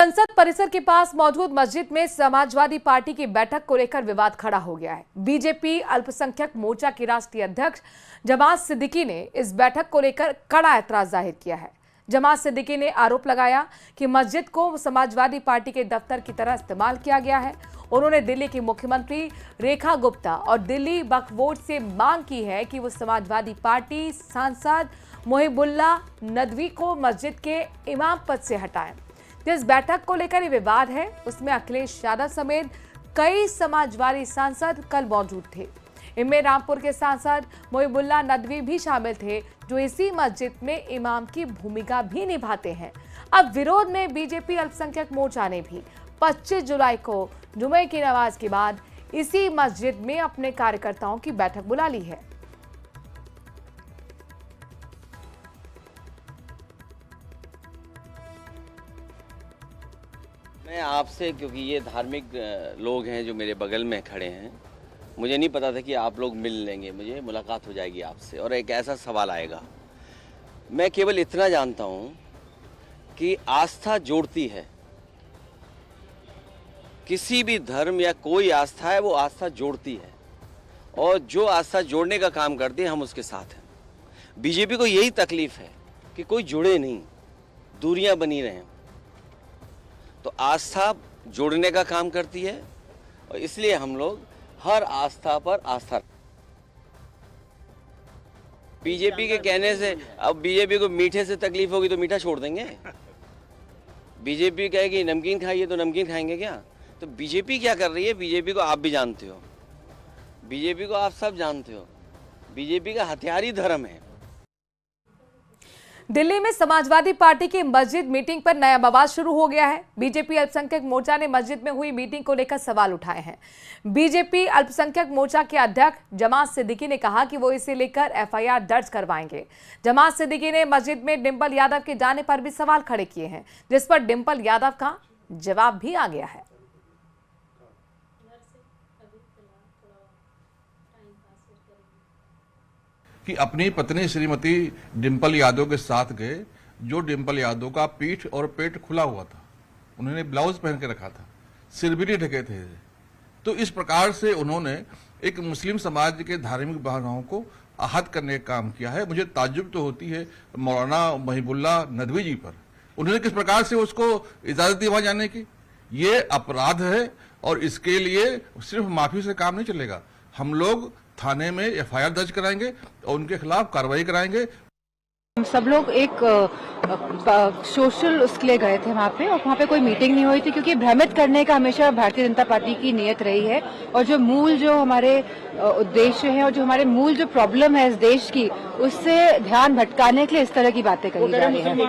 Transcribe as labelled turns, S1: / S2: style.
S1: संसद परिसर के पास मौजूद मस्जिद में समाजवादी पार्टी की बैठक को लेकर विवाद खड़ा हो गया है। बीजेपी अल्पसंख्यक मोर्चा की राष्ट्रीय अध्यक्ष जमात सिद्दीकी ने इस बैठक को लेकर कड़ा ऐतराज जाहिर किया है। जमात सिद्दीकी ने आरोप लगाया कि मस्जिद को समाजवादी पार्टी के दफ्तर की तरह इस्तेमाल किया गया है। उन्होंने दिल्ली की मुख्यमंत्री रेखा गुप्ता और दिल्ली वक्फ बोर्ड से मांग की है कि वो समाजवादी पार्टी सांसद मोहिबुल्लाह नदवी को मस्जिद के इमाम पद से हटाएं। जिस बैठक को लेकर ये विवाद है उसमें अखिलेश यादव समेत कई समाजवादी सांसद कल मौजूद थे। इनमें रामपुर के सांसद मोहिबुल्लाह नदवी भी शामिल थे, जो इसी मस्जिद में इमाम की भूमिका भी निभाते हैं। अब विरोध में बीजेपी अल्पसंख्यक मोर्चा ने भी 25 जुलाई को जुमे की नमाज के बाद इसी मस्जिद में अपने कार्यकर्ताओं की बैठक बुला ली है।
S2: मैं आपसे, क्योंकि ये धार्मिक लोग हैं जो मेरे बगल में खड़े हैं, मुझे नहीं पता था कि आप लोग मिल लेंगे, मुझे मुलाकात हो जाएगी आपसे और एक ऐसा सवाल आएगा। मैं केवल इतना जानता हूँ कि आस्था जोड़ती है। किसी भी धर्म या कोई आस्था है वो आस्था जोड़ती है, और जो आस्था जोड़ने का काम करती है हम उसके साथ हैं। बीजेपी को यही तकलीफ है कि कोई जुड़े नहीं, दूरियां बनी रहें। तो आस्था जोड़ने का काम करती है और इसलिए हम लोग हर आस्था पर आस्था। बीजेपी के कहने से अब बीजेपी को मीठे से तकलीफ होगी तो मीठा छोड़ देंगे। बीजेपी कहेगी नमकीन खाइए तो नमकीन खाएंगे क्या? तो बीजेपी क्या कर रही है, बीजेपी को आप भी जानते हो, बीजेपी को आप सब जानते हो। बीजेपी का हथियार ही धर्म है।
S1: दिल्ली में समाजवादी पार्टी की मस्जिद मीटिंग पर नया बवाल शुरू हो गया है। बीजेपी अल्पसंख्यक मोर्चा ने मस्जिद में हुई मीटिंग को लेकर सवाल उठाए हैं। बीजेपी अल्पसंख्यक मोर्चा के अध्यक्ष जमात सिद्दीकी ने कहा कि वो इसे लेकर एफआईआर दर्ज करवाएंगे। जमात सिद्दीकी ने मस्जिद में डिंपल यादव के जाने पर भी सवाल खड़े किए हैं, जिस पर डिंपल यादव का जवाब भी आ गया है।
S3: कि अपनी पत्नी श्रीमती डिंपल यादव के साथ गए, जो डिंपल यादव का पीठ और पेट खुला हुआ था, उन्होंने ब्लाउज पहन के रखा था, सिर भी नहीं ढके थे। तो इस प्रकार से उन्होंने एक मुस्लिम समाज के धार्मिक भावनाओं को आहत करने का काम किया है। मुझे ताज्जुब तो होती है मौलाना मोहिबुल्लाह नदवी जी पर, उन्होंने किस प्रकार से उसको इजाजत दी वहां जाने की। ये अपराध है और इसके लिए सिर्फ माफी से काम नहीं चलेगा। हम लोग थाने में एफआईआर दर्ज कराएंगे और उनके खिलाफ कार्रवाई कराएंगे।
S4: हम सब लोग एक सोशल उसके लिए गए थे वहाँ पे, और वहाँ पे कोई मीटिंग नहीं हुई थी, क्योंकि भ्रमित करने का हमेशा भारतीय जनता पार्टी की नीयत रही है। और जो मूल जो हमारे उद्देश्य है और जो हमारे मूल जो प्रॉब्लम है इस देश की, उससे ध्यान भटकाने के लिए इस तरह की बातें करी जा रही है।